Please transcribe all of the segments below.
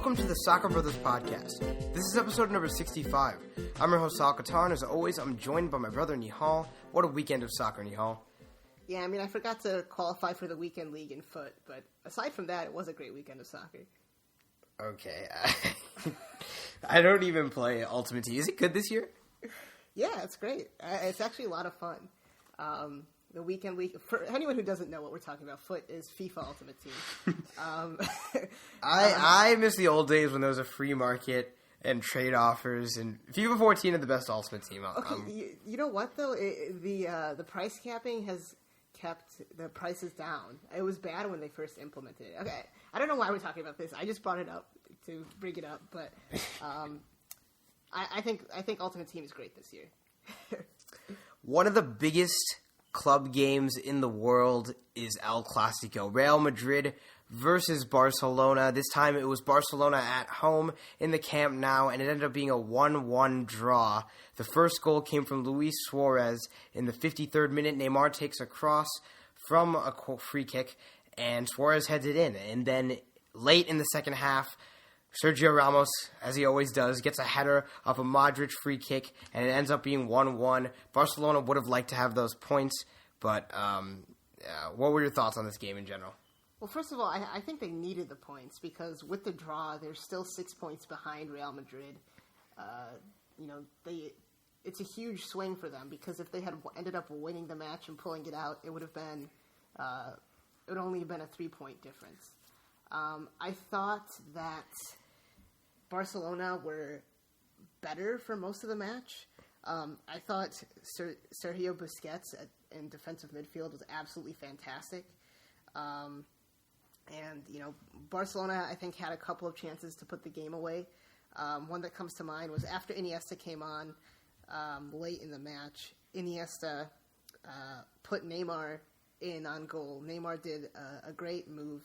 Welcome to the Soccer Brothers Podcast. This is episode number 65. I'm your host, Sahil Qatar. As always, I'm joined by my brother, Nihal. What a weekend of soccer, Nihal. Yeah, I mean, I forgot to qualify for the weekend league in foot, but aside from that, it was a great weekend of soccer. Okay. I don't even play Ultimate Team. Is it good this year? Yeah, it's great. It's actually a lot of fun. The weekend league, for anyone who doesn't know what we're talking about, foot is FIFA Ultimate Team. I miss the old days when there was a free market and trade offers, and FIFA 14 had the best Ultimate Team. You know what, though? The price capping has kept the prices down. It was bad when they first implemented it. Okay, I don't know why we're talking about this. I just brought it up to bring it up, but I think Ultimate Team is great this year. One of the biggest club games in the world is El Clásico. Real Madrid versus Barcelona. This time it was Barcelona at home in the Camp Nou, and it ended up being a 1-1 draw. The first goal came from Luis Suarez in the 53rd minute. Neymar takes a cross from a free kick, and Suarez heads it in. And then late in the second half, Sergio Ramos, as he always does, gets a header off a Modric free kick, and it ends up being 1-1. Barcelona would have liked to have those points, but what were your thoughts on this game in general? Well, first of all, I think they needed the points because with the draw, they're still 6 points behind Real Madrid. It's a huge swing for them because if they had ended up winning the match and pulling it out, it would have been it would only have been a 3-point difference. I thought that Barcelona were better for most of the match. I thought Sergio Busquets in defensive midfield was absolutely fantastic. And, Barcelona, I think, had a couple of chances to put the game away. One that comes to mind was after Iniesta came on late in the match, Iniesta put Neymar in on goal. Neymar did a great move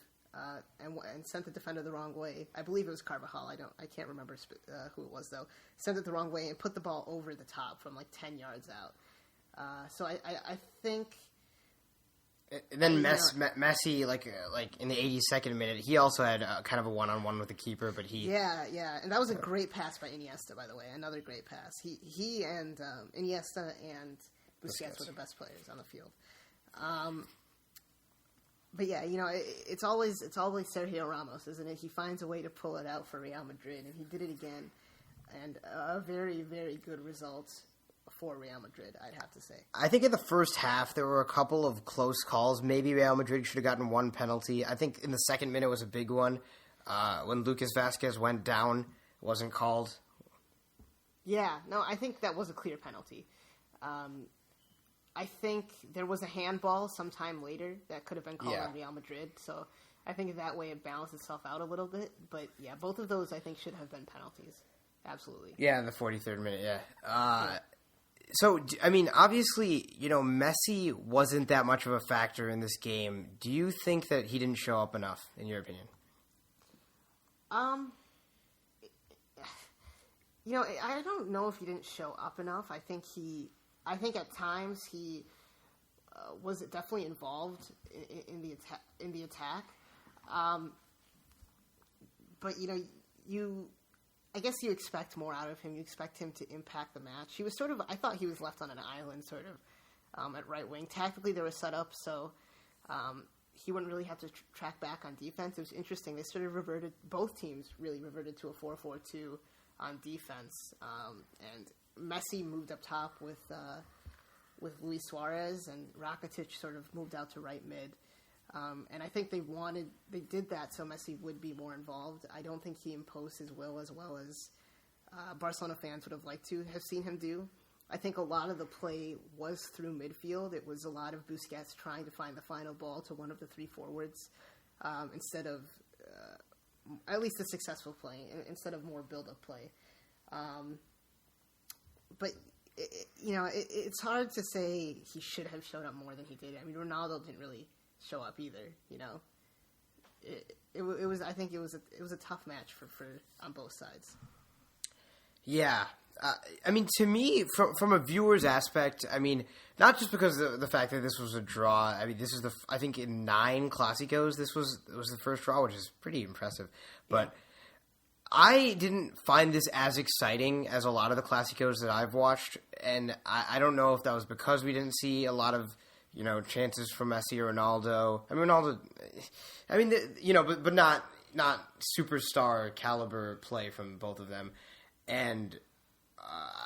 and sent the defender the wrong way. I believe it was Carvajal. I can't remember who it was, though. Sent it the wrong way and put the ball over the top from, 10 yards out. So I think... And then Messi, in the 82nd minute, he also had kind of a one-on-one with the keeper, but he... Yeah, and that was a great pass by Iniesta, by the way. Another great pass. He and Iniesta and Busquets were the best players on the field. But yeah, it's always Sergio Ramos, isn't it? He finds a way to pull it out for Real Madrid, and he did it again. And a very, very good result for Real Madrid, I'd have to say. I think in the first half, there were a couple of close calls. Maybe Real Madrid should have gotten one penalty. I think in the second minute was a big one. When Lucas Vazquez went down, it wasn't called. Yeah, no, I think that was a clear penalty. I think there was a handball sometime later that could have been called on Real Madrid. So I think that way it balanced itself out a little bit. But yeah, both of those I think should have been penalties. Absolutely. Yeah, in the 43rd minute, yeah. So, I mean, obviously, Messi wasn't that much of a factor in this game. Do you think that he didn't show up enough, in your opinion? I don't know if he didn't show up enough. I think at times he was definitely involved in the attack. But I guess you expect more out of him. You expect him to impact the match. He was I thought he was left on an island, at right wing. Tactically, they were set up so he wouldn't really have to track back on defense. It was interesting. They both teams really reverted to a 4-4-2 on defense. And Messi moved up top with Luis Suarez, and Rakitic sort of moved out to right mid. And I think they did that so Messi would be more involved. I don't think he imposed his will as well as Barcelona fans would have liked to have seen him do. I think a lot of the play was through midfield. It was a lot of Busquets trying to find the final ball to one of the three forwards instead of, at least a successful play, instead of more build-up play. But it's hard to say he should have showed up more than he did. I mean, Ronaldo didn't really show up either. It was. I think it was a tough match for on both sides. Yeah, I mean, to me, from a viewer's aspect, I mean, not just because of the fact that this was a draw. I mean, this is I think in 9 Clásicos, it was the first draw, which is pretty impressive. But I didn't find this as exciting as a lot of the Clásicos that I've watched, and I don't know if that was because we didn't see a lot of, chances from Messi or Ronaldo. I mean, Ronaldo, but not superstar caliber play from both of them. And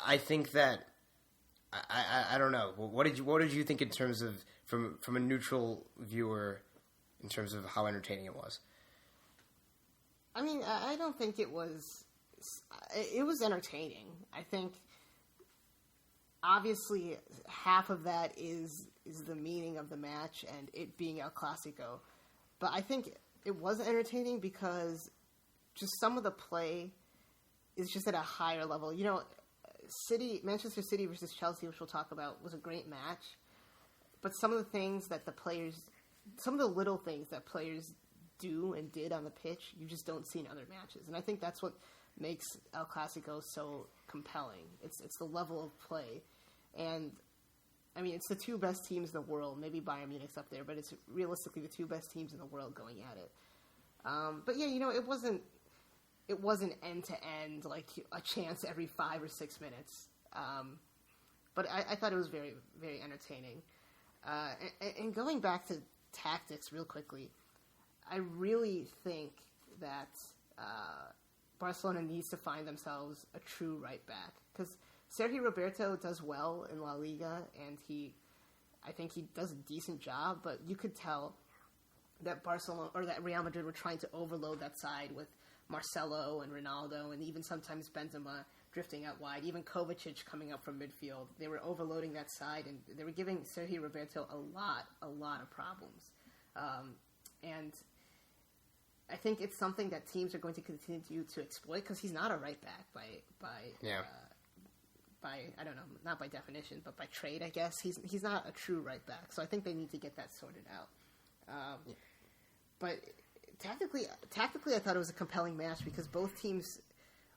I think that I don't know. What did you think in terms of from a neutral viewer in terms of how entertaining it was? I mean, I don't think it was. It was entertaining. I think obviously half of that is the meaning of the match and it being El Clásico, but I think it was entertaining because just some of the play is just at a higher level. Manchester City versus Chelsea, which we'll talk about, was a great match, but some of the things that some of the little things that players do and did on the pitch, you just don't see in other matches. And I think that's what makes El Clásico so compelling. It's the level of play. And, I mean, it's the two best teams in the world. Maybe Bayern Munich's up there, but it's realistically the two best teams in the world going at it. But yeah, it wasn't end-to-end, like a chance every 5 or 6 minutes. But I thought it was very, very entertaining. And going back to tactics real quickly, I really think that Barcelona needs to find themselves a true right back, because Sergio Roberto does well in La Liga, and I think he does a decent job, but you could tell that that Real Madrid were trying to overload that side with Marcelo and Ronaldo, and even sometimes Benzema drifting out wide, even Kovacic coming up from midfield. They were overloading that side, and they were giving Sergio Roberto a lot of problems. And I think it's something that teams are going to continue to exploit, because he's not a right back by I don't know, not by definition, but by trade, I guess. He's not a true right back, so I think they need to get that sorted out. But tactically, I thought it was a compelling match because both teams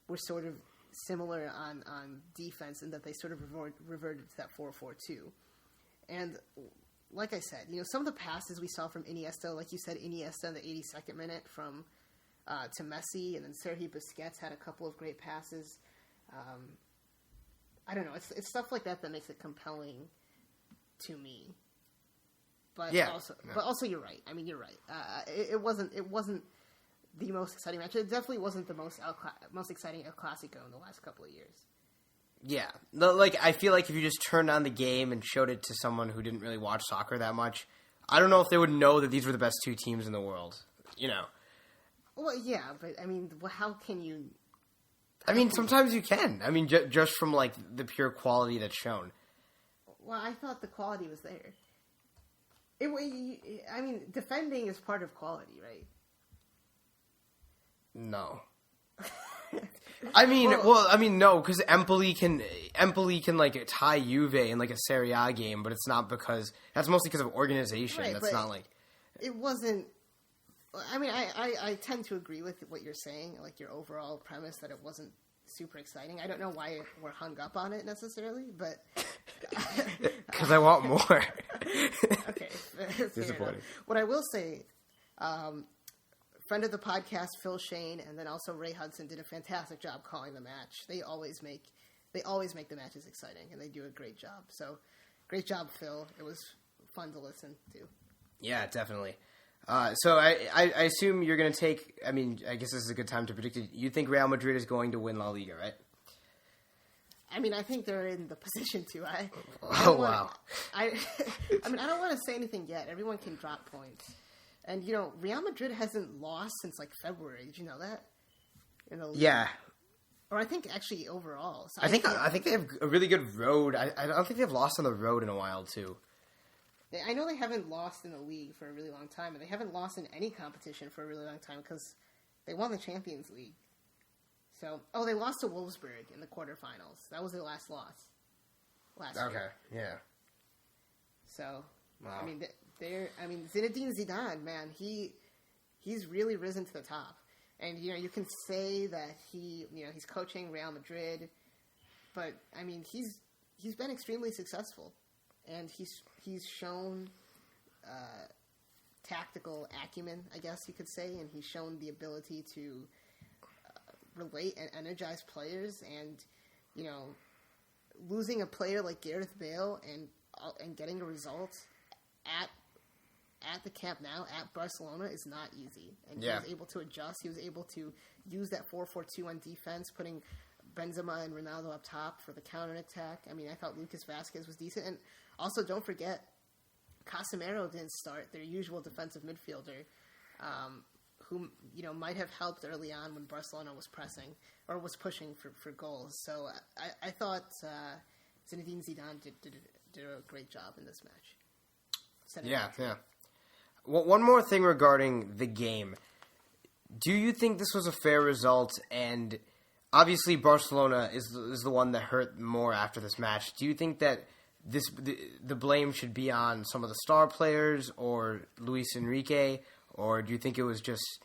were sort of similar on defense, in that they sort of reverted to that 4-4-2. And like I said, some of the passes we saw from Iniesta, like you said, Iniesta in the 82nd minute to Messi, and then Sergio Busquets had a couple of great passes. I don't know. It's stuff like that makes it compelling to me. But also, you're right. I mean, you're right. It wasn't the most exciting match. It definitely wasn't the most exciting El Clásico in the last couple of years. Yeah. I feel like if you just turned on the game and showed it to someone who didn't really watch soccer that much, I don't know if they would know that these were the best two teams in the world. Well, yeah, but I mean, how can you? Sometimes you can. I mean, just from the pure quality that's shown. Well, I thought the quality was there. Defending is part of quality, right? No. No, because Empoli can tie Juve in a Serie A game, but it's not that's mostly because of organization. Right, that's not it wasn't. I mean, I tend to agree with what you're saying, your overall premise that it wasn't super exciting. I don't know why we're hung up on it necessarily, but because I want more. Okay, disappointing. What I will say, friend of the podcast Phil Shane, and then also Ray Hudson did a fantastic job calling the match. They always make the matches exciting, and they do a great job. So, great job, Phil. It was fun to listen to. Yeah, definitely. So I assume you're going to take. I mean, I guess this is a good time to predict it. You think Real Madrid is going to win La Liga, right? I mean, I think they're in the position to. Wow. I don't want to say anything yet. Everyone can drop points. And, Real Madrid hasn't lost since, February. Did you know that? In the league? Yeah. Or I think, actually, overall. So I think they have a really good road. I don't think they've lost on the road in a while, too. I know they haven't lost in the league for a really long time, and they haven't lost in any competition for a really long time because they won the Champions League. So, they lost to Wolfsburg in the quarterfinals. That was their last loss last year. Okay, yeah. So, wow. I mean, Zinedine Zidane, man, he's really risen to the top. And, you can say that he's coaching Real Madrid, but, I mean, he's been extremely successful. And he's shown tactical acumen, I guess you could say, and he's shown the ability to relate and energize players, and losing a player like Gareth Bale and getting a result at the Camp Nou at Barcelona is not easy. And he was able to adjust. He was able to use that 4-4-2 on defense, putting Benzema and Ronaldo up top for the counterattack. I mean, I thought Lucas Vazquez was decent. And also, don't forget, Casemiro didn't start, their usual defensive midfielder, who might have helped early on when Barcelona was pressing or was pushing for goals. So I thought Zinedine Zidane did a great job in this match. Yeah. Well, one more thing regarding the game. Do you think this was a fair result? And obviously Barcelona is the one that hurt more after this match. Do you think that the blame should be on some of the star players or Luis Enrique? Or do you think it was just,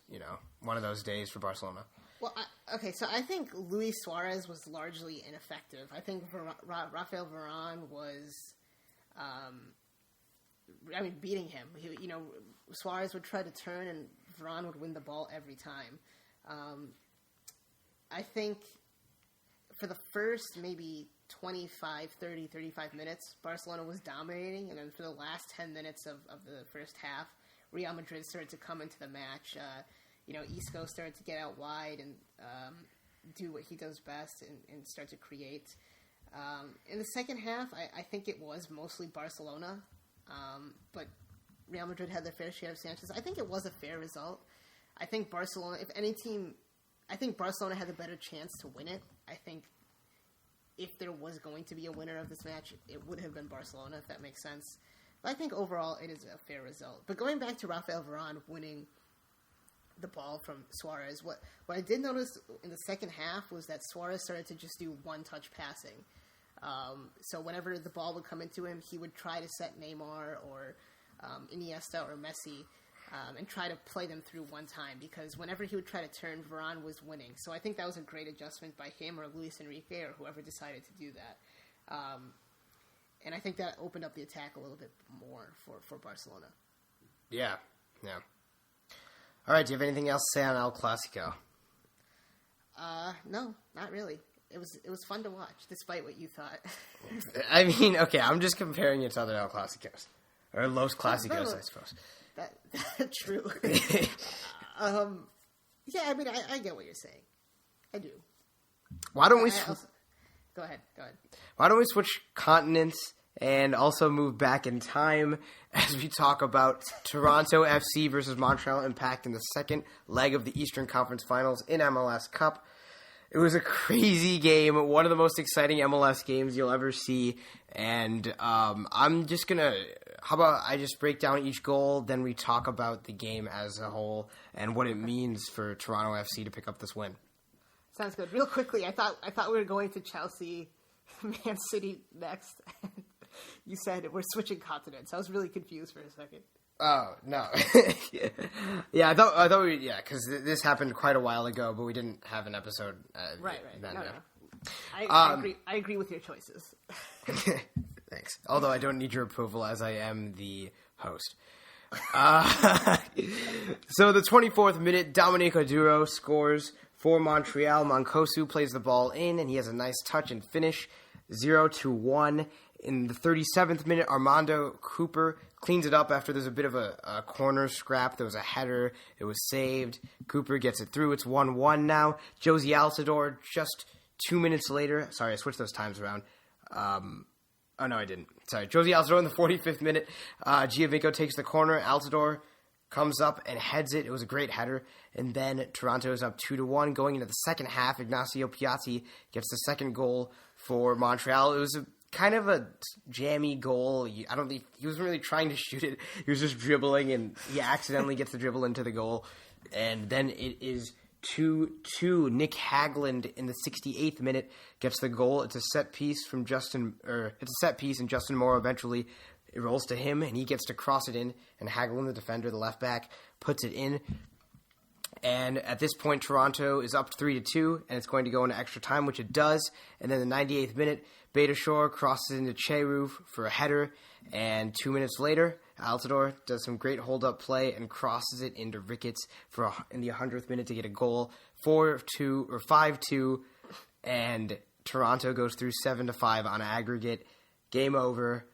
one of those days for Barcelona? Well, so I think Luis Suarez was largely ineffective. I think Rafael Varane was, beating him. Suarez would try to turn and Varane would win the ball every time. I think for the first maybe 25, 30, 35 minutes, Barcelona was dominating. And then for the last 10 minutes of the first half, Real Madrid started to come into the match. Isco started to get out wide and do what he does best and start to create. In the second half, I think it was mostly Barcelona, but Real Madrid had their fair share of Sanchez. I think it was a fair result. I think Barcelona, I think Barcelona had a better chance to win it. I think if there was going to be a winner of this match, it would have been Barcelona, if that makes sense. But I think overall it is a fair result. But going back to Rafael Varane winning the ball from Suarez, what I did notice in the second half was that Suarez started to just do one-touch passing. So whenever the ball would come into him, he would try to set Neymar or Iniesta or Messi and try to play them through one time, because whenever he would try to turn, Varane was winning. So I think that was a great adjustment by him or Luis Enrique or whoever decided to do that. And I think that opened up the attack a little bit more for Barcelona. Yeah. All right, do you have anything else to say on El Clásico? No, not really. It was fun to watch, despite what you thought. I mean, okay, I'm just comparing it to other El Clásicos. Or Los Clásicos, I suppose. That's true. Yeah, I mean, I get what you're saying. I do. Why don't we... Go ahead. Why don't we switch continents and also move back in time as we talk about Toronto FC versus Montreal Impact in the second leg of the Eastern Conference Finals in MLS Cup. It was a crazy game, one of the most exciting MLS games you'll ever see, and I'm just going to... How about I just break down each goal, then we talk about the game as a whole and what it means for Toronto FC to pick up this win. Sounds good. Real quickly, I thought we were going to Chelsea, Man City next. You said we're switching continents. I was really confused for a second. Oh, no. Yeah, I thought because this happened quite a while ago, but we didn't have an episode. Right. Then, no. I agree with your choices. Thanks. Although I don't need your approval as I am the host. So the 24th minute, Dominic Oduro scores for Montreal. Mancosu plays the ball in, and he has a nice touch and finish, 0-1. In the 37th minute, Armando Cooper cleans it up after there's a bit of a corner scrap. There was a header. It was saved. Cooper gets it through. It's 1-1 now. Josie Altidore just 2 minutes later. Sorry, I switched those times around. Oh, no, I didn't. Sorry. Josie Altidore in the 45th minute. Giovinco takes the corner. Altidore comes up and heads it. It was a great header. And then Toronto is up 2-1. Going into the second half, Ignacio Piatti gets the second goal for Montreal. It was kind of a jammy goal. I don't think he wasn't really trying to shoot it. He was just dribbling, and he accidentally gets the dribble into the goal. And then it is 2-2. Nick Hagland in the 68th minute gets the goal. It's a set piece and Justin Morrow eventually it rolls to him, and he gets to cross it in, and Hagland, the defender, the left back, puts it in. And at this point, Toronto is up 3-2, and it's going to go into extra time, which it does. And then the 98th minute, Beitashour crosses into Cheyrou for a header, and 2 minutes later, Altidore does some great hold-up play and crosses it into Ricketts in the 100th minute to get a goal 4-2 or 5-2, and Toronto goes through 7-5 on aggregate. Game over.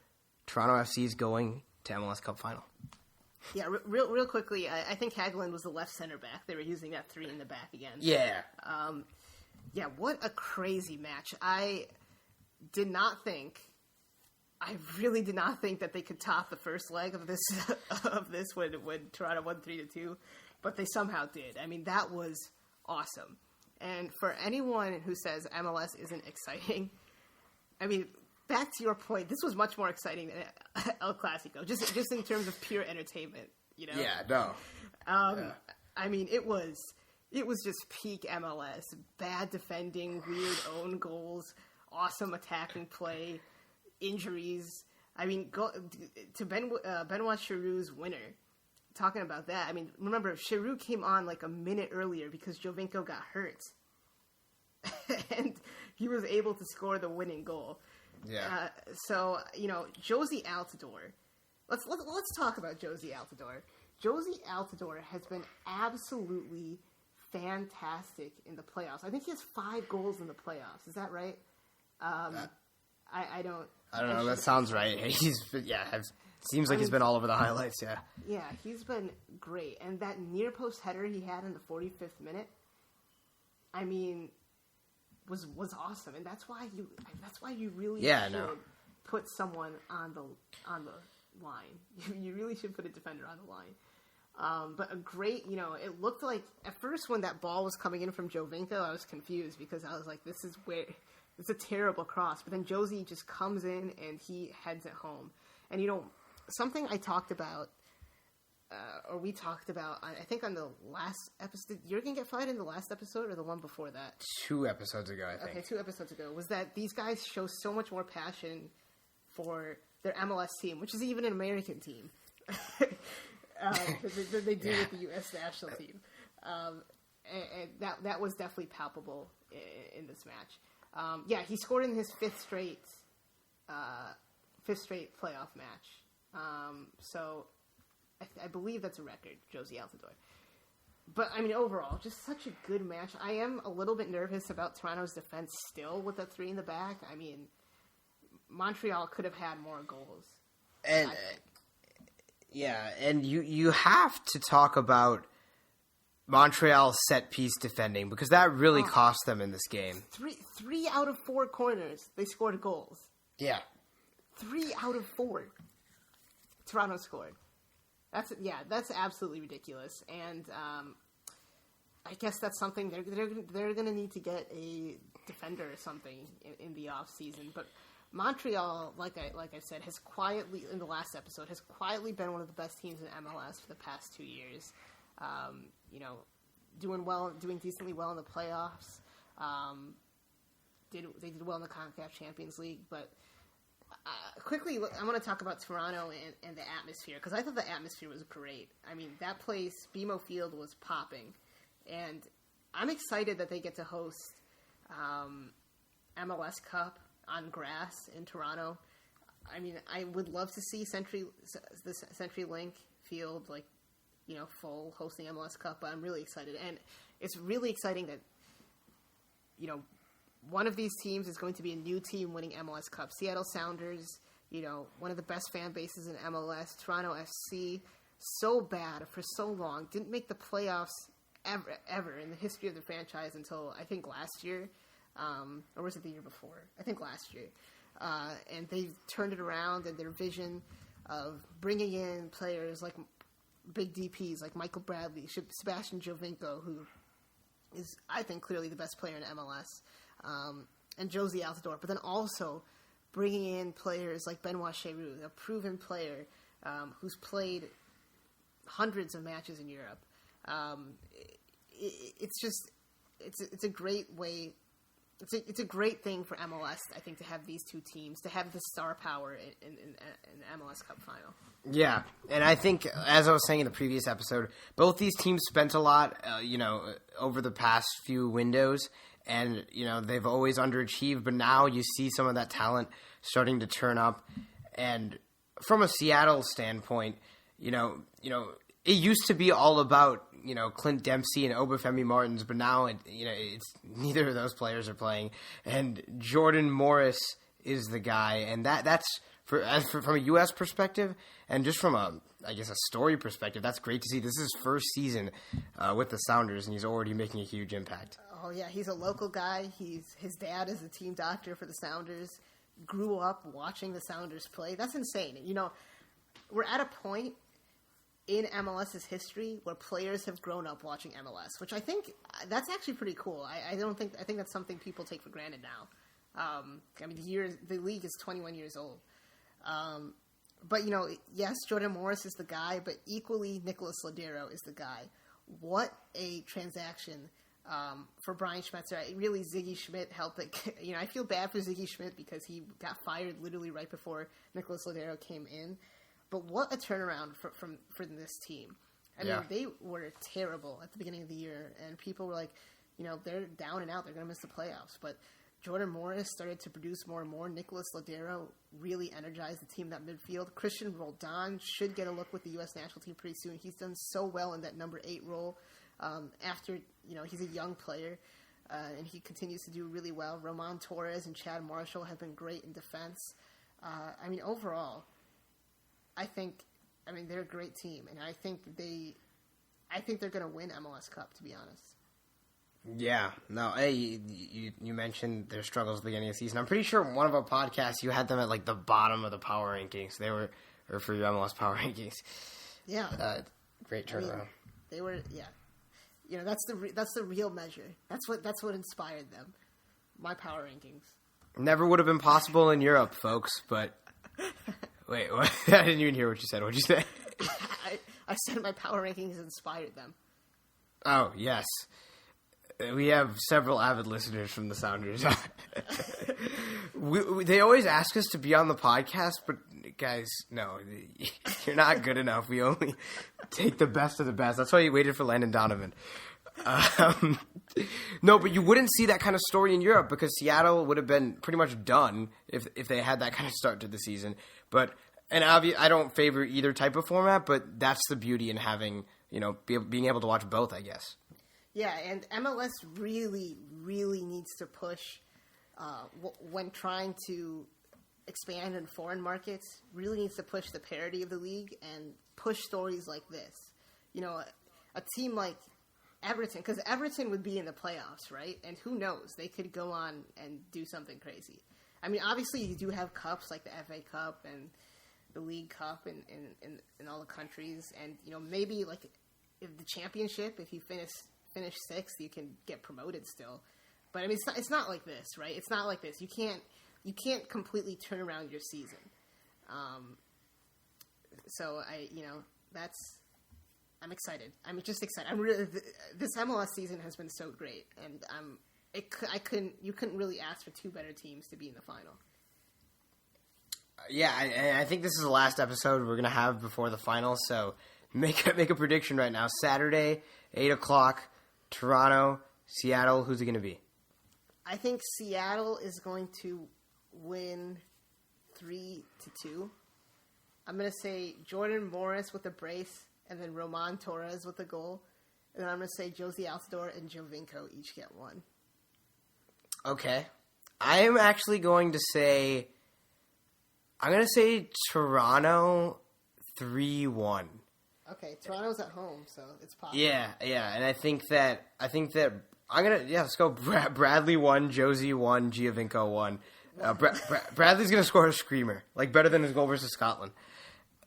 Toronto FC is going to MLS Cup final. Yeah, real quickly, I think Hagelin was the left center back. They were using that 3 in the back again. Yeah. Yeah, what a crazy match. I really did not think that they could top the first leg of this when Toronto won 3-2, but they somehow did. I mean, that was awesome. And for anyone who says MLS isn't exciting, I mean, back to your point, this was much more exciting than El Clasico, just in terms of pure entertainment, you know? Yeah, no. I mean, it was just peak MLS. Bad defending, weird own goals, awesome attacking play, injuries. I mean, go to Benoit Chirou's winner. Talking about that, I mean, remember, Chiroux came on like a minute earlier because Jovinko got hurt. And he was able to score the winning goal. Yeah. So, you know, Josie Altidore. Let's talk about Josie Altidore. Josie Altidore has been absolutely fantastic in the playoffs. I think he has 5 goals in the playoffs. Is that right? I don't know. That sounds right. Seems like he's been all over the highlights. Yeah. Yeah, he's been great. And that near post header he had in the 45th minute, I mean, was awesome. And that's why you really should put someone on the line. You really should put a defender on the line. But a great, you know, it looked like at first when that ball was coming in from Jovinko, I was confused because I was like, it's a terrible cross. But then Josie just comes in and he heads it home. And, you know, something I talked about, or we talked about, I think on the last episode, did Jurgen get fired in the last episode or the one before that? 2 episodes ago, I think. Okay, 2 episodes ago. Was that these guys show so much more passion for their MLS team, which is even an American team, than they do with the U.S. national team. And that was definitely palpable in this match. Yeah, he scored in his 5th straight playoff match. So I believe that's a record, Josie Altidore. But, I mean, overall, just such a good match. I am a little bit nervous about Toronto's defense still with that 3 in the back. I mean, Montreal could have had more goals. And and you have to talk about Montreal's set-piece defending because that really cost them in this game. 3 out of 4 corners, they scored goals. Yeah. 3 out of 4. Toronto scored. That's absolutely ridiculous. And I guess that's something they're going to need to get a defender or something in the off season. But Montreal, like I said, has quietly in the last episode been one of the best teams in MLS for the past 2 years. You know, doing decently well in the playoffs. They did well in the CONCACAF Champions League, but. Quickly, I want to talk about Toronto and the atmosphere, because I thought the atmosphere was great. I mean, that place, BMO Field, was popping. And I'm excited that they get to host MLS Cup on grass in Toronto. I mean, I would love to see the CenturyLink Field, like, you know, full hosting MLS Cup, but I'm really excited. And it's really exciting that, you know, one of these teams is going to be a new team winning MLS Cup. Seattle Sounders, you know, one of the best fan bases in MLS. Toronto FC, so bad for so long. Didn't make the playoffs ever in the history of the franchise until, I think, last year. Or was it the year before? I think last year. And they've turned it around, and their vision of bringing in players like big DPs like Michael Bradley, Sebastian Jovinko, who is, I think, clearly the best player in MLS. And Josie Altidore, but then also bringing in players like Benoit Chiroux, a proven player who's played hundreds of matches in Europe. It's a great way. It's a great thing for MLS, I think, to have these two teams, to have the star power in the MLS Cup final. Yeah, and I think, as I was saying in the previous episode, both these teams spent a lot, over the past few windows. And, you know, they've always underachieved, but now you see some of that talent starting to turn up. And from a Seattle standpoint, you know, it used to be all about Clint Dempsey and Obafemi Martins, but now it's neither of those players are playing, and Jordan Morris is the guy, and that's from a U.S. perspective, and just from a story perspective, that's great to see. This is his first season with the Sounders, and he's already making a huge impact. Oh yeah, he's a local guy. His dad is a team doctor for the Sounders. Grew up watching the Sounders play. That's insane. We're at a point in MLS's history where players have grown up watching MLS, which I think that's actually pretty cool. I think that's something people take for granted now. The league is 21 years old. But yes, Jordan Morris is the guy, but equally Nicholas Lodeiro is the guy. What a transaction for Brian Schmetzer. Really, Ziggy Schmidt helped it. I feel bad for Ziggy Schmidt because he got fired literally right before Nicholas Lodeiro came in. But what a turnaround for this team. I mean, they were terrible at the beginning of the year, and people were like, they're down and out. They're going to miss the playoffs. But Jordan Morris started to produce more and more. Nicholas Lodeiro really energized the team, that midfield. Christian Roldan should get a look with the U.S. national team pretty soon. He's done so well in that number 8 role. After, he's a young player, and he continues to do really well. Roman Torres and Chad Marshall have been great in defense. Overall, I think they're a great team, and I think they're going to win MLS Cup, to be honest. Yeah. No, hey, you mentioned their struggles at the beginning of the season. I'm pretty sure one of our podcasts, you had them at, the bottom of the power rankings. They were, or for your MLS power rankings. Yeah. Great turnaround. They were, yeah. That's the real measure. That's what inspired them. My power rankings. Never would have been possible in Europe, folks, but... Wait, what? I didn't even hear what you said. What'd you say? I said my power rankings inspired them. Oh, yes. We have several avid listeners from the Sounders. They always ask us to be on the podcast, but guys, no, you're not good enough. We only take the best of the best. That's why you waited for Landon Donovan. No, but you wouldn't see that kind of story in Europe because Seattle would have been pretty much done if they had that kind of start to the season. I don't favor either type of format, but that's the beauty in having, being able to watch both, I guess. Yeah, and MLS really, really needs to push when trying to expand in foreign markets, really needs to push the parity of the league and push stories like this. A team like Everton, because Everton would be in the playoffs, right? And who knows? They could go on and do something crazy. Obviously, you do have cups like the FA Cup and the League Cup in all the countries. And, maybe, if the championship, if you finish 6th, you can get promoted still. But, it's not like this, right? It's not like this. You can't completely turn around your season. I'm excited. I'm just excited. This MLS season has been so great, and you couldn't really ask for 2 better teams to be in the final. I think this is the last episode we're gonna have before the final. So make a prediction right now. Saturday, 8:00, Toronto, Seattle. Who's it gonna be? I think Seattle is going to win 3-2. I'm gonna say Jordan Morris with a brace, and then Roman Torres with a goal. And then I'm going to say Josie Altidore and Giovinco each get 1. Okay. I am actually going to say... I'm going to say Toronto 3-1. Okay, Toronto's at home, so it's possible. Yeah, and I think that I'm going to... Yeah, let's go Bradley 1, Josie 1, Giovinco 1. Bradley's going to score a screamer. Better than his goal versus Scotland.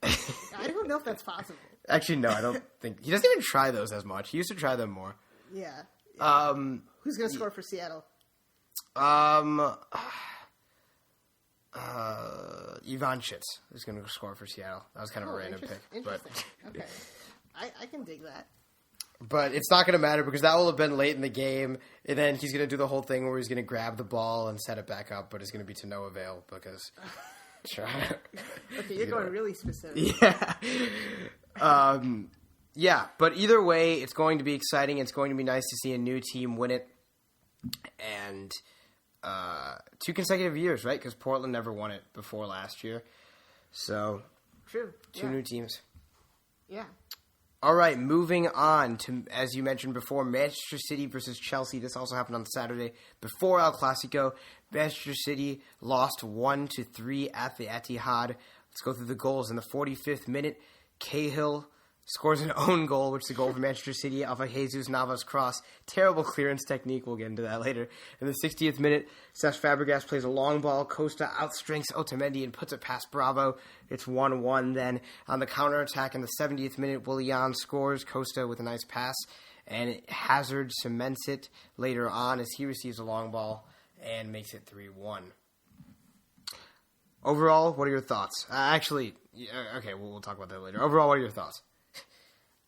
I don't know if that's possible. Actually, no, I don't think... He doesn't even try those as much. He used to try them more. Yeah. Who's going to score for Seattle? Ivan Schitz is going to score for Seattle. That was kind of a random pick. Interesting. Okay. I can dig that. But it's not going to matter because that will have been late in the game, and then he's going to do the whole thing where he's going to grab the ball and set it back up, but it's going to be to no avail because... Okay, you're going really specific. Yeah. But either way, it's going to be exciting. It's going to be nice to see a new team win it. And 2 consecutive years, right? Because Portland never won it before last year. So, true. 2 new teams. Yeah. All right, moving on to, as you mentioned before, Manchester City versus Chelsea. This also happened on Saturday before El Clasico. Manchester City lost 1-3 at the Etihad. Let's go through the goals. In the 45th minute, Cahill scores an own goal, which is a goal for Manchester City off a Jesus Navas cross. Terrible clearance technique. We'll get into that later. In the 60th minute, Cesc Fabregas plays a long ball. Costa outstrengths Otamendi and puts it past Bravo. It's 1-1 then. On the counterattack in the 70th minute, Willian scores. Costa with a nice pass. And Hazard cements it later on as he receives a long ball and makes it 3-1. Overall, what are your thoughts? Okay, we'll talk about that later. Overall, what are your thoughts?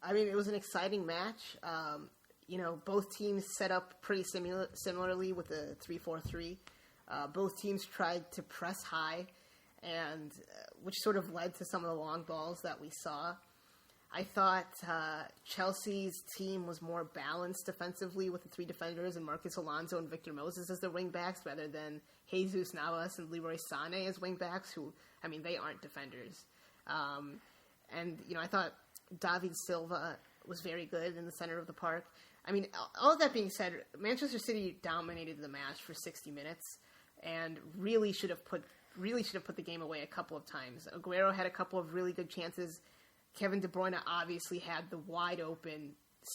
I mean, it was an exciting match. Both teams set up pretty similarly with the 3-4-3. Both teams tried to press high, and which sort of led to some of the long balls that we saw. I thought Chelsea's team was more balanced defensively with the three defenders and Marcus Alonso and Victor Moses as their wingbacks rather than Jesus Navas and Leroy Sané as wingbacks, who, I mean, they aren't defenders. I thought David Silva was very good in the center of the park. I mean, all of that being said, Manchester City dominated the match for 60 minutes and really should have put the game away a couple of times. Aguero had a couple of really good chances. Kevin De Bruyne obviously had the wide open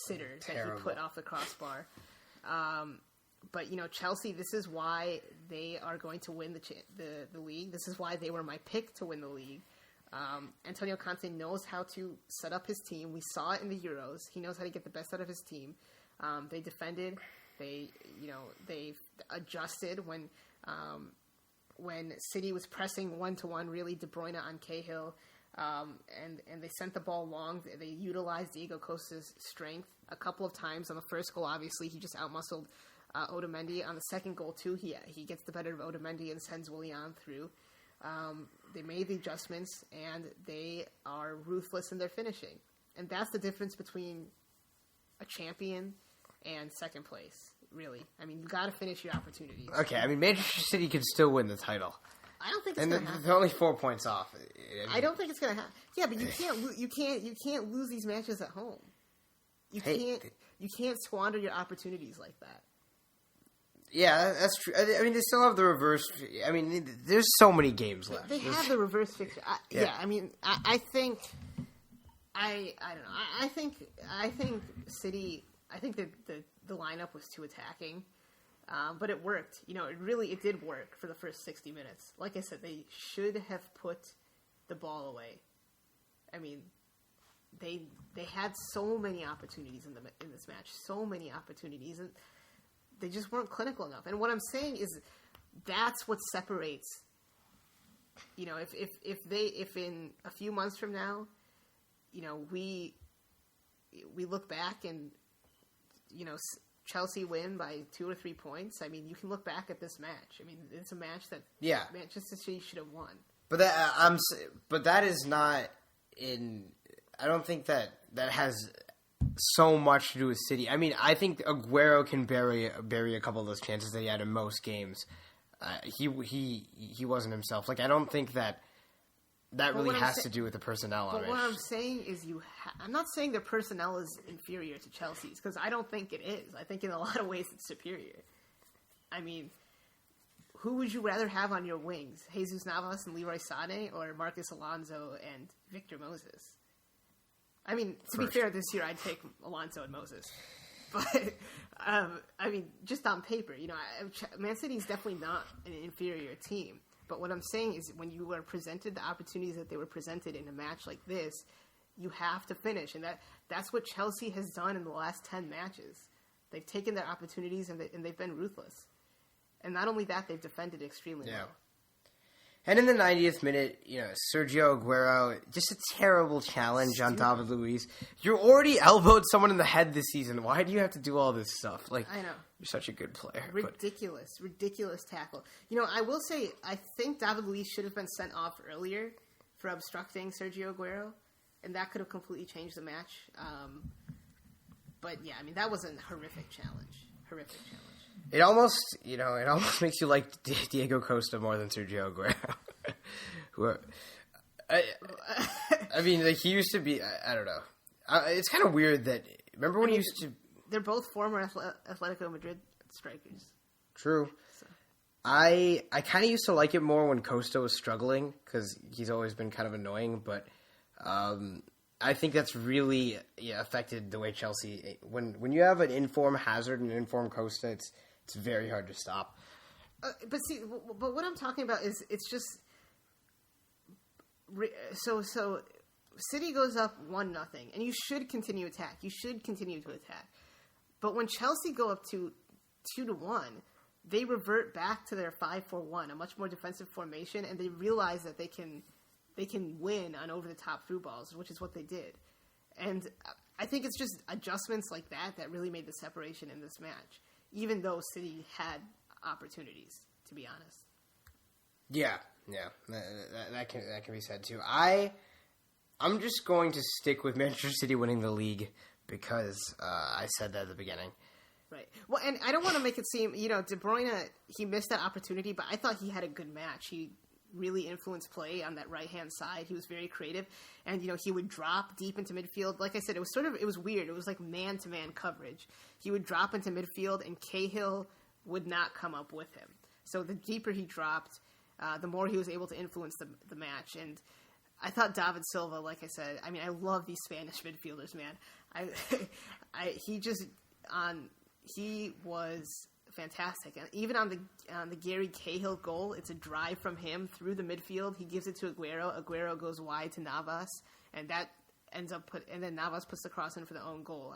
sitter that he put off the crossbar. But Chelsea, this is why they are going to win the league. This is why they were my pick to win the league. Antonio Conte knows how to set up his team. We saw it in the Euros. He knows how to get the best out of his team. They defended. They adjusted when City was pressing 1-to-1, really De Bruyne on Cahill, and they sent the ball long. They utilized Diego Costa's strength a couple of times. On the first goal, obviously, he just outmuscled Otamendi. On the second goal, too, he gets the better of Otamendi and sends Willian through. They made the adjustments, and they are ruthless in their finishing. And that's the difference between a champion and second place, really. I mean, you got to finish your opportunities. Okay, I mean, Manchester City can still win the title. I don't think it's going to happen. They're only 4 points off. I don't think it's going to happen. Yeah, but you can't lose these matches at home. You can't squander your opportunities like that. Yeah, that's true. I mean, they still have the reverse. I mean, there's so many games left. They have the reverse fixture. I mean, I think. I don't know. I think City. I think that the lineup was too attacking, but it worked. It did work for the first 60 minutes. Like I said, they should have put the ball away. I mean, they had so many opportunities in this match, so many opportunities, and they just weren't clinical enough. And what I'm saying is that's what separates. If in a few months from now, we look back and Chelsea win by 2 or 3 points. I mean, you can look back at this match. I mean, it's a match that Manchester City should have won. But that is not in. I don't think that has so much to do with City. I mean, I think Aguero can bury a couple of those chances that he had in most games. He wasn't himself. Like, I don't think that really has to do with the personnel on it. But what I'm saying is I'm not saying their personnel is inferior to Chelsea's, because I don't think it is. I think in a lot of ways it's superior. I mean, who would you rather have on your wings? Jesus Navas and Leroy Sané, or Marcus Alonso and Victor Moses? I mean, to be fair, this year I'd take Alonso and Moses. But, I mean, just on paper, Man City is definitely not an inferior team. But what I'm saying is when you are presented the opportunities that they were presented in a match like this, you have to finish. And that's what Chelsea has done in the last 10 matches. They've taken their opportunities and they've been ruthless. And not only that, they've defended extremely well. And in the 90th minute, Sergio Aguero, just a terrible challenge on David Luiz. You already elbowed someone in the head this season. Why do you have to do all this stuff? Like, I know. You're such a good player. Ridiculous tackle. I will say, I think David Luiz should have been sent off earlier for obstructing Sergio Aguero, and that could have completely changed the match. But yeah, I mean, that was a horrific challenge. It almost makes you like Diego Costa more than Sergio Aguero. I mean, like, he used to be. I don't know. It's kind of weird that... Remember when he used to... They're both former Atletico Madrid strikers. True. So. I kind of used to like it more when Costa was struggling, because he's always been kind of annoying, but I think that's really affected the way Chelsea... When you have an informed Hazard and an informed Costa, it's very hard to stop. But what I'm talking about is it's just... So City goes up 1-0, and you should continue attack. You should continue to attack. But when Chelsea go up to 2-1, they revert back to their 5-4-1, a much more defensive formation, and they realize that they can win on over-the-top through balls, which is what they did. And I think it's just adjustments like that really made the separation in this match, even though City had opportunities, to be honest. Yeah, that can be said too. I'm just going to stick with Manchester City winning the league because I said that at the beginning. Right. Well, and I don't want to make it seem, De Bruyne, he missed that opportunity, but I thought he had a good match. He really influenced play on that right-hand side. He was very creative, and, he would drop deep into midfield. Like I said, it was weird. It was like man-to-man coverage. He would drop into midfield, and Cahill would not come up with him. So the deeper he dropped, the more he was able to influence the match. And I thought David Silva, like I said, I love these Spanish midfielders, man. He was fantastic. And even on the Gary Cahill goal, it's a drive from him through the midfield. He gives it to Aguero. Aguero goes wide to Navas, and that ends up and then Navas puts the cross in for the own goal.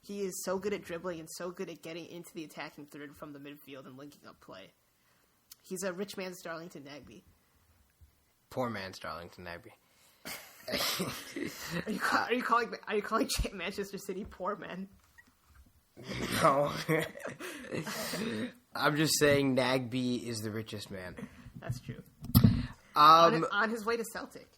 He is so good at dribbling and so good at getting into the attacking third from the midfield and linking up play. He's a rich man's Darlington Nagbe. Poor man's Darlington Nagbe. Are you calling Manchester City poor men? No. I'm just saying Nagbe is the richest man. That's true. On his way to Celtic,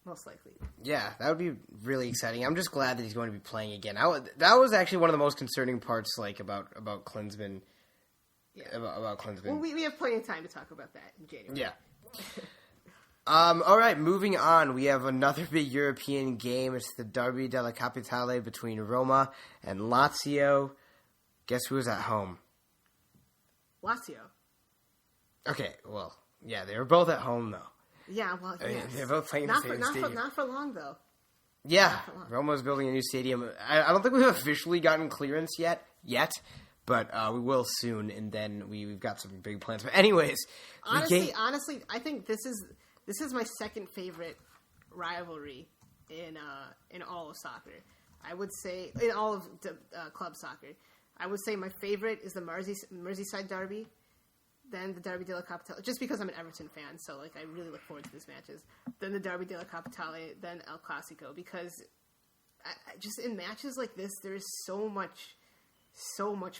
most likely. Yeah, that would be really exciting. I'm just glad that he's going to be playing again. That was actually one of the most concerning parts, about Klinsmann. Yeah. About Klinsmann. Well, we have plenty of time to talk about that in January. Yeah. All right, moving on. We have another big European game. It's the Derby della Capitale between Roma and Lazio. Guess who was at home? Lazio. Okay, well, yeah, they were both at home, though. Yeah, well, yes. They're both playing in the same stadium. Not for long, though. Yeah, Roma's building a new stadium. I don't think we've officially gotten clearance yet, but we will soon, and then we've got some big plans. But anyways, honestly, I think this is my second favorite rivalry in all of soccer. I would say in all of club soccer. I would say my favorite is the Merseyside Derby, then the Derby della Capitale, just because I'm an Everton fan, so I really look forward to these matches. Then the Derby della Capitale, then El Clasico, because just in matches like this, there is so much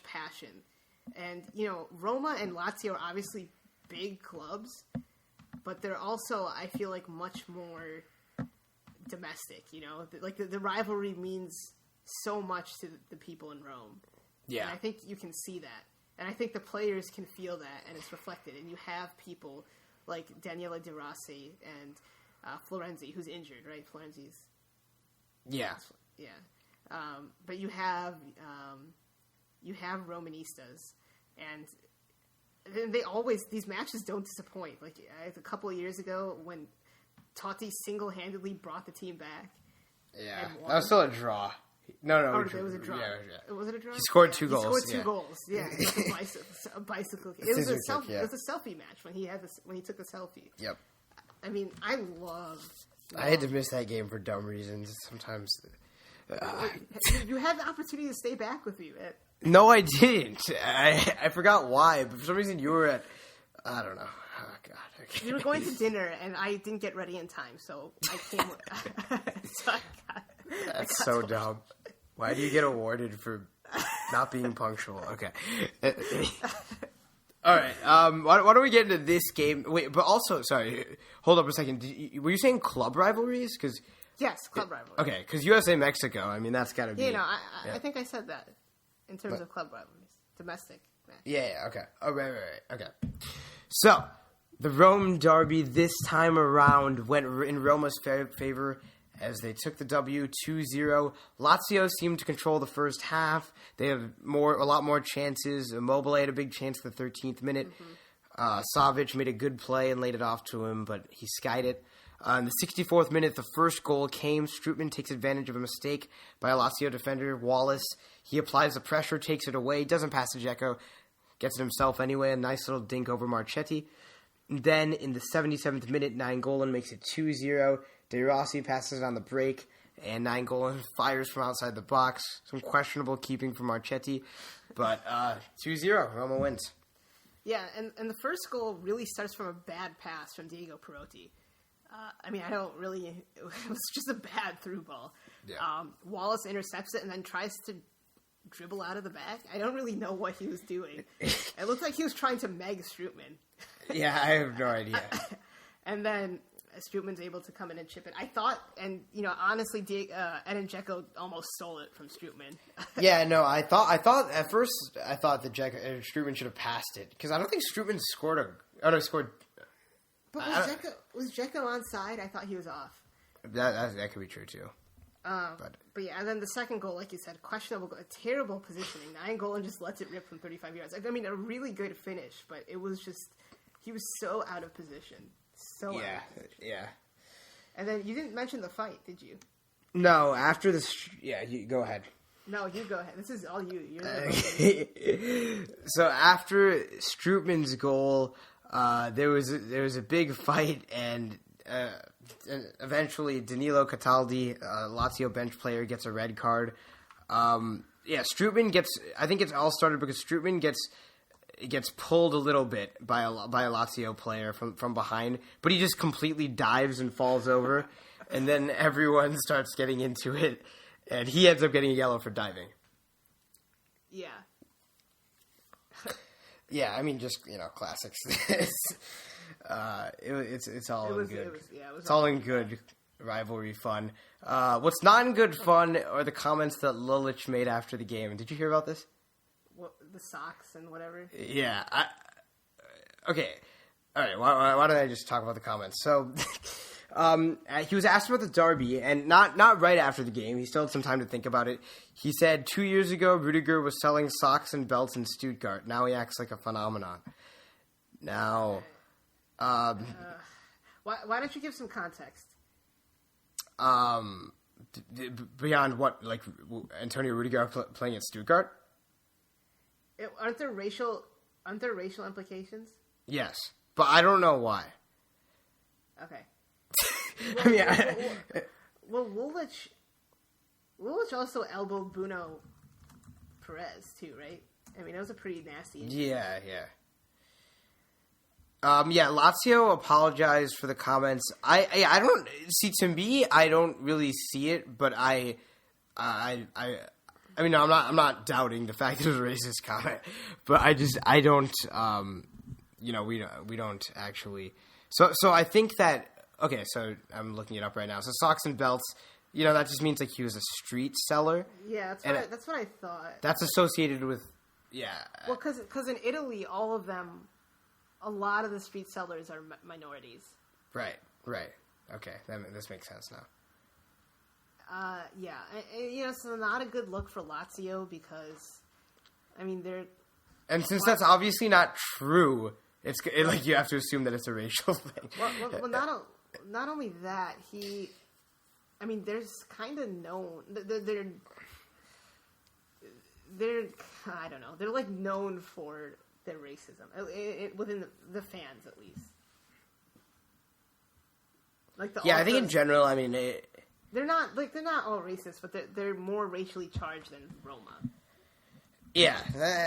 passion. And, Roma and Lazio are obviously big clubs, but they're also, I feel like, much more domestic, the rivalry means so much to the people in Rome. Yeah. And I think you can see that. And I think the players can feel that, and it's reflected. And you have people like Daniele De Rossi and Florenzi, who's injured, right? Florenzi's... Yeah. Yeah. But you have Romanistas, and these matches don't disappoint. Like a couple of years ago when Totti single-handedly brought the team back. Yeah, that was still a draw. No, it was a draw. Yeah. Was it a draw? He scored 2 goals. He scored 2 goals. Yeah, a bicycle. It was a selfie match when he took the selfie. Yep. I love. I had to miss that game for dumb reasons. Sometimes. You had the opportunity to stay back with me, man. No, I didn't. I forgot why, but for some reason you were at. I don't know. Oh God. Okay. You were going to dinner, and I didn't get ready in time, so I came. That's so dumb. Why do you get awarded for not being punctual? Okay. All right. Why don't we get into this game? Wait, but also, sorry. Hold up a second. Were you saying club rivalries? Yes, club rivalries. Okay, because USA-Mexico, that's got to be... I think I said that in terms of club rivalries. Domestic match. Yeah, okay. Oh, right. Okay. So, the Rome Derby this time around went in Roma's favor, as they took the W 2-0. Lazio seemed to control the first half. They had a lot more chances. Immobile had a big chance at the 13th minute. Savic made a good play and laid it off to him, but he skied it. In the 64th minute, the first goal came. Strootman takes advantage of a mistake by a Lazio defender, Wallace. He applies the pressure, takes it away, doesn't pass to Dzeko, gets it himself anyway. A nice little dink over Marchetti. And then in the 77th minute, Nainggolan makes it 2-0. De Rossi passes it on the break, and Nainggolan fires from outside the box. Some questionable keeping from Marchetti, but 2-0, Roma wins. Yeah, and the first goal really starts from a bad pass from Diego Perotti. It was just a bad through ball. Yeah. Wallace intercepts it and then tries to dribble out of the back. I don't really know what he was doing. It looked like he was trying to meg Strootman. Yeah, I have no idea. And then Strootman's able to come in and chip it. I thought, and honestly, Edin Dzeko almost stole it from Strootman. Yeah, no, I thought at first that Strootman should have passed it because I don't think Strootman scored scored. But was Dzeko onside? I thought he was off. That could be true too. But yeah, and then the second goal, like you said, questionable, terrible positioning. Nainggolan just lets it rip from 35 yards. I mean, a really good finish, but it was just he was so out of position. Yeah. And then you didn't mention the fight, did you? No, after this... Yeah, you go ahead. No, you go ahead. This is all you. So after Strootman's goal, there was a big fight, and eventually Danilo Cataldi, Lazio bench player, gets a red card. Strootman gets... I think it's all started because Strootman gets pulled a little bit by a Lazio player from behind, but he just completely dives and falls over, and then everyone starts getting into it, and he ends up getting a yellow for diving. Yeah. Yeah, I mean, just, classics. It's all in good. It's all in good rivalry fun. What's not in good fun are the comments that Lulic made after the game. Did you hear about this? The socks and whatever. Yeah. Okay. All right. Why don't I just talk about the comments? So, he was asked about the derby, and not right after the game. He still had some time to think about it. He said 2 years ago, Rudiger was selling socks and belts in Stuttgart. Now he acts like a phenomenon. Now, why don't you give some context? Beyond what, like Antonio Rudiger playing at Stuttgart? Aren't there racial implications? Yes, but I don't know why. Okay. Well, Lulic also elbowed Bruno Perez too, right? I mean, that was a pretty nasty injury. Yeah. Lazio apologized for the comments. I don't see, to me, I don't really see it, but I mean, no, I'm not doubting the fact that it was a racist comment, but I don't, we don't actually. So I think that, okay, so I'm looking it up right now. So socks and belts, that just means like he was a street seller. Yeah, that's what I thought. That's associated with, yeah. Well, because in Italy, a lot of the street sellers are minorities. Right. Okay, this makes sense now. So not a good look for Lazio because, I mean, they're... And since that's obviously not true, it's like you have to assume that it's a racial thing. Well, not only that, there's kind of known... They're I don't know. They're, like, known for their racism, within the fans, at least. Like I think in general, I mean... They're not all racist, but they're more racially charged than Roma. Yeah,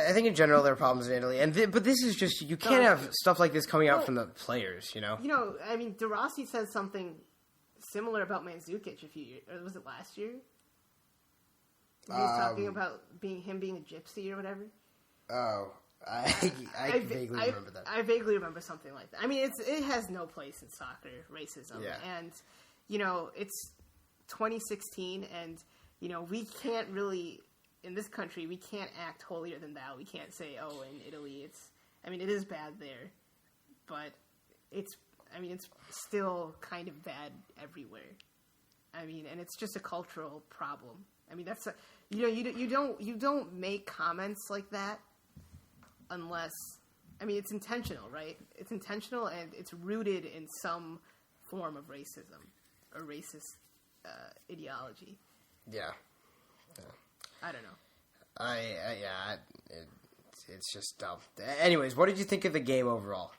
I think in general there are problems in Italy, but this is just you can't have stuff like this coming out from the players, I mean, De Rossi said something similar about Mandzukic a few years, or was it last year? He was talking about him being a gypsy or whatever. Oh, I vaguely remember that. I vaguely remember something like that. I mean, it has no place in soccer, racism, and it's 2016, and we can't really, in this country, we can't act holier than thou. We can't say, oh, in Italy it is bad there, but it's still kind of bad everywhere. I mean, and it's just a cultural problem. I mean, that's you don't make comments like that unless, I mean, it's intentional, right? It's intentional and it's rooted in some form of racism or racist ideology. Yeah. I don't know. It's just dumb. Anyways, what did you think of the game overall?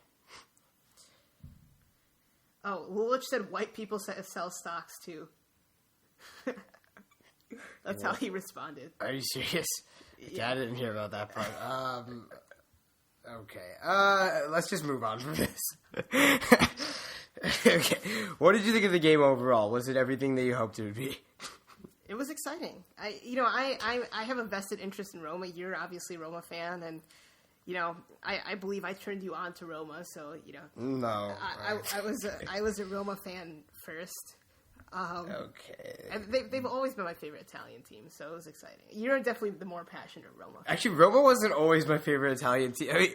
Oh, Lulich said white people sell stocks too. That's how he responded. Are you serious? Yeah, I didn't hear about that part. Okay. Let's just move on from this. Okay. What did you think of the game overall? Was it everything that you hoped it would be? It was exciting. I have a vested interest in Roma. You're obviously a Roma fan, and I believe I turned you on to Roma. So No. I was a Roma fan first. Okay. And they've always been my favorite Italian team, so it was exciting. You're definitely the more passionate Roma fan. Actually, Roma wasn't always my favorite Italian team. I mean,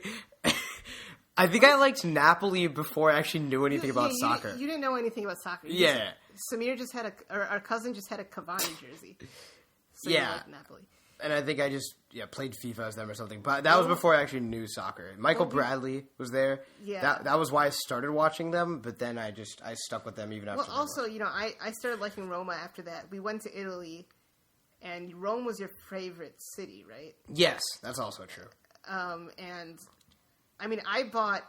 I think I liked Napoli before I actually knew anything about soccer. You didn't know anything about soccer. Samir just had our cousin just had a Cavani jersey. So you liked Napoli. And I think I just played FIFA as them or something. But that was before I actually knew soccer. Michael Bradley was there. Yeah. That was why I started watching them, but then I stuck with them even after. Well, also, I started liking Roma after that. We went to Italy, and Rome was your favorite city, right? Yes, that's also true. And I mean, I bought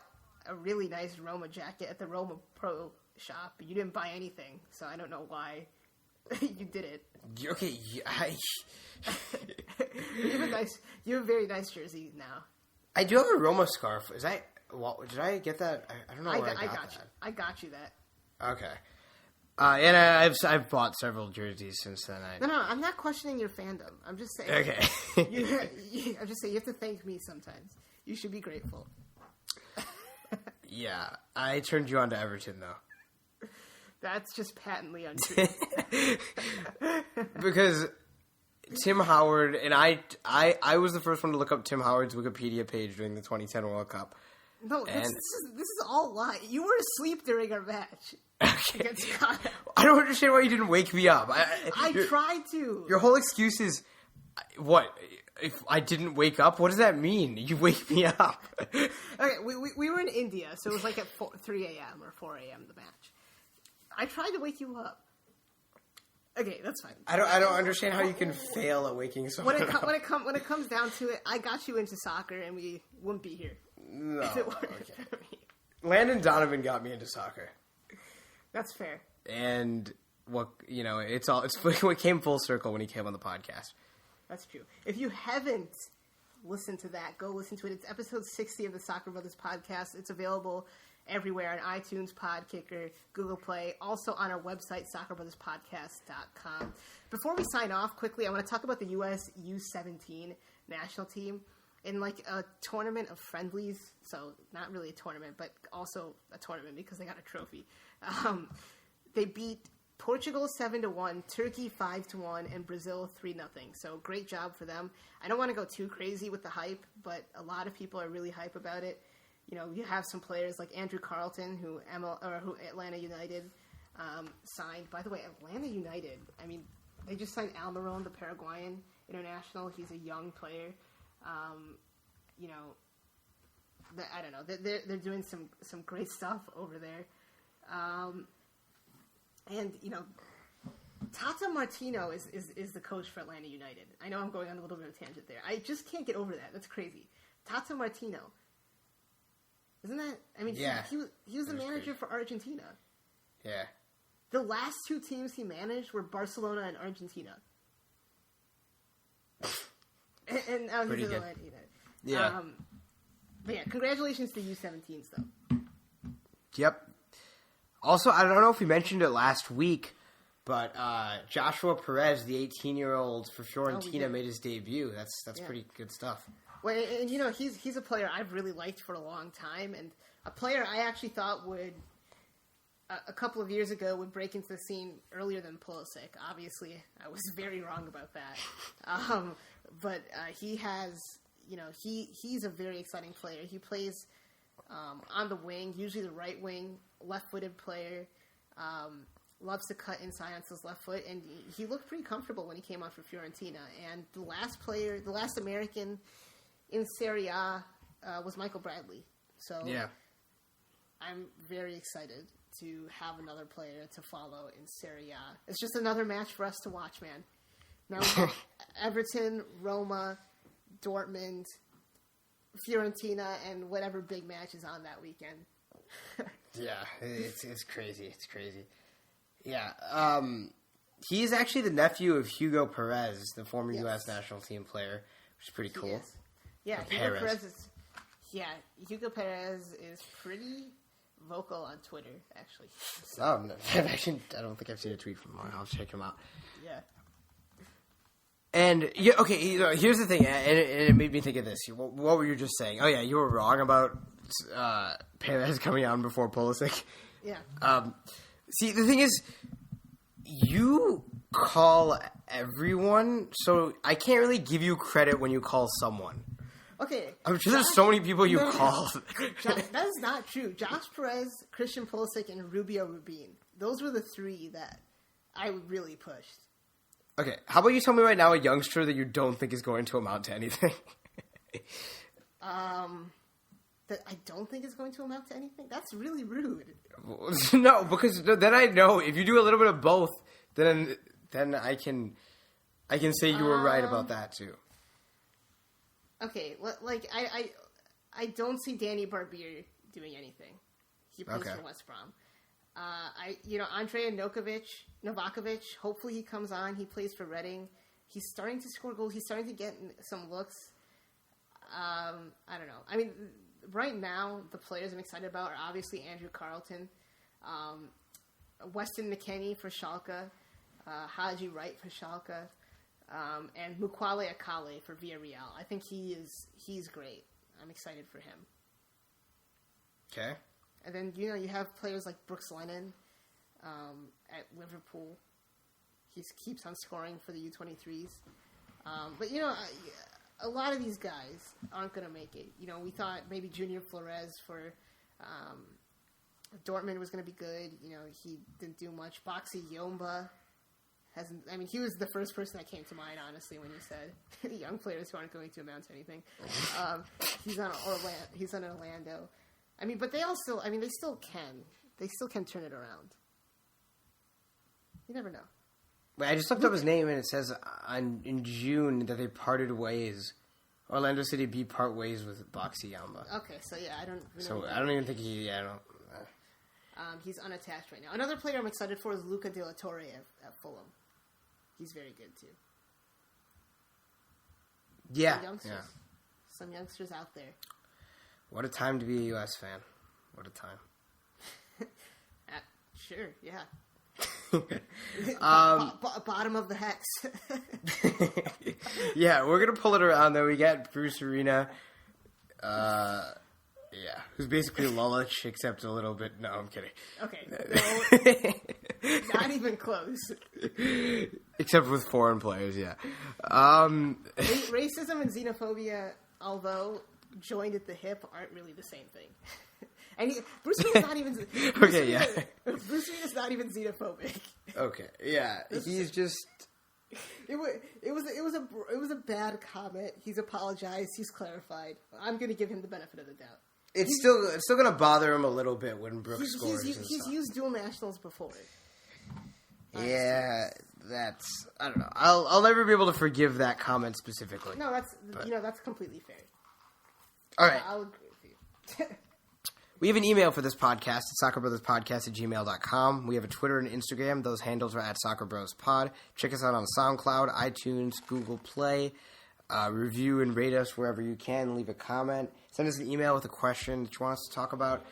a really nice Roma jacket at the Roma Pro shop, but you didn't buy anything, so I don't know why you did it. Okay, you have a very nice jersey now. I do have a Roma scarf. Did I get that? I don't know where I got that. I got you that. Okay. And I've bought several jerseys since then. No, I'm not questioning your fandom. I'm just saying. Okay. I'm just saying you have to thank me sometimes. You should be grateful. Yeah, I turned you on to Everton though. That's just patently untrue. Because Tim Howard and I was the first one to look up Tim Howard's Wikipedia page during the 2010 World Cup. No, this is all lie. You were asleep during our match. Okay. I don't understand why you didn't wake me up. I tried to. Your whole excuse is, what? If I didn't wake up, what does that mean? You wake me up. Okay, we were in India, so it was like at 3 a.m. or 4 a.m. the match. I tried to wake you up. Okay, that's fine. I don't understand how you can fail at waking someone up. When it comes down to it, I got you into soccer, and we wouldn't be here. No. If it weren't for me. Landon Donovan got me into soccer. That's fair. And it's what came full circle when he came on the podcast. That's true. If you haven't listened to that, go listen to it. It's episode 60 of the Soccer Brothers Podcast. It's available everywhere on iTunes, Podkicker, Google Play, also on our website, SoccerBrothersPodcast.com. Before we sign off, quickly, I want to talk about the U.S. U17 national team in like a tournament of friendlies. So not really a tournament, but also a tournament because they got a trophy. They beat Portugal 7-1, Turkey 5-1, and Brazil 3-0. So great job for them. I don't want to go too crazy with the hype, but a lot of people are really hype about it. You have some players like Andrew Carlton, who Atlanta United signed. By the way, Atlanta United, I mean, they just signed Almiron, the Paraguayan international. He's a young player. I don't know. They're doing some great stuff over there. And Tata Martino is the coach for Atlanta United. I know I'm going on a little bit of a tangent there. I just can't get over that. That's crazy. Tata Martino. Isn't that... I mean, yeah, he was the manager for Argentina. Yeah. The last two teams he managed were Barcelona and Argentina. and now he's in Atlanta United. Yeah. But yeah, congratulations to U17s, though. Yep. Also, I don't know if we mentioned it last week, but Joshua Perez, the 18-year-old for Fiorentina, made his debut. That's pretty good stuff. Well, and he's a player I've really liked for a long time, and a player I actually thought would, a couple of years ago, would break into the scene earlier than Pulisic. Obviously, I was very wrong about that. But he has, he's a very exciting player. He plays on the wing, usually the right wing, left-footed player. loves to cut inside on his left foot, and he looked pretty comfortable when he came on for Fiorentina. And the last American in Serie A was Michael Bradley. So Yeah. I'm very excited to have another player to follow in Serie A. It's just another match for us to watch, man. Now, Everton, Roma, Dortmund, Fiorentina, and whatever big match is on that weekend. Yeah, it's crazy. It's crazy. Yeah. He's actually the nephew of Hugo Perez, the former U.S. national team player, which is pretty cool. Yeah, Hugo Perez is pretty vocal on Twitter, actually. So. Oh, no. I don't think I've seen a tweet from him. I'll check him out. Yeah. And, yeah, okay, here's the thing, and it made me think of this. What were you just saying? Oh, yeah, you were wrong about Perez coming on before Pulisic. Yeah. See, the thing is, you call everyone, so I can't really give you credit when you call someone. Okay. I'm sure there's so many people you called. That is not true. Josh Perez, Christian Pulisic, and Rubio Rubin. Those were the three that I really pushed. Okay, how about you tell me right now a youngster that you don't think is going to amount to anything? That I don't think is going to amount to anything? That's really rude. No, because then I know if you do a little bit of both, then I can say you were right about that too. Okay, like I don't see Danny Barbier doing anything. He plays for West Brom. Andrea Novakovic, hopefully he comes on. He plays for Reading. He's starting to score goals. He's starting to get some looks. I don't know. I mean, right now, the players I'm excited about are obviously Andrew Carlton, Weston McKennie for Schalke, Haji Wright for Schalke, and Mukwale Akale for Villarreal. I think he's great. I'm excited for him. Okay. And then, you have players like Brooks Lennon at Liverpool. He keeps on scoring for the U23s. But, a lot of these guys aren't going to make it. We thought maybe Junior Flores for Dortmund was going to be good. He didn't do much. Boxy Yomba hasn't... I mean, he was the first person that came to mind, honestly, when you said young players who aren't going to amount to anything. He's on Orlando. I mean, but they still can. They still can turn it around. You never know. Wait, I just looked up his name, and it says in June that they parted ways. Orlando City beat part ways with Boxy Yamba. Okay, so yeah, I don't... I don't even think he... I don't... He's unattached right now. Another player I'm excited for is Luca De La Torre at Fulham. He's very good, too. Yeah. Some youngsters out there. What a time to be a U.S. fan. What a time. Sure, yeah. Bottom of the hex. Yeah, we're going to pull it around, though. We got Bruce Arena. Who's basically Lulich, except a little bit... No, I'm kidding. Okay. No, not even close. Except with foreign players, yeah. Racism and xenophobia, although joined at the hip, aren't really the same thing. And Bruce Arena's not even... Bruce Arena's not even xenophobic. Okay, yeah. He's just... It was a bad comment. He's apologized. He's clarified. I'm going to give him the benefit of the doubt. It's still going to bother him a little bit when Brooks scores. He's used dual nationals before. Yeah, that's... I don't know. I'll never be able to forgive that comment specifically. No, that's completely fair. All right. I'll agree with you. We have an email for this podcast at SoccerBrothersPodcast@gmail.com. We have a Twitter and Instagram. Those handles are at SoccerBrothersPod. Check us out on SoundCloud, iTunes, Google Play. Review and rate us wherever you can. Leave a comment. Send us an email with a question that you want us to talk about.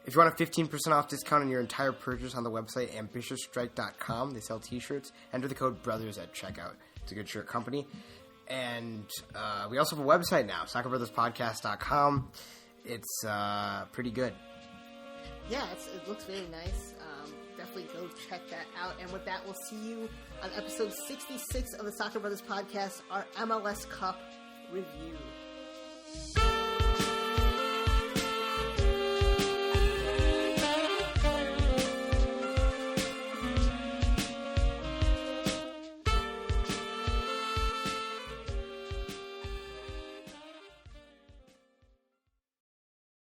If you want a 15% off discount on your entire purchase on the website, ambitiousstrike.com. They sell t-shirts. Enter the code BROTHERS at checkout. It's a good shirt company. And we also have a website now, SoccerBrothersPodcast.com. It's pretty good. Yeah, it looks very nice. Definitely go check that out. And with that, we'll see you on episode 66 of the Soccer Brothers Podcast, our MLS Cup review.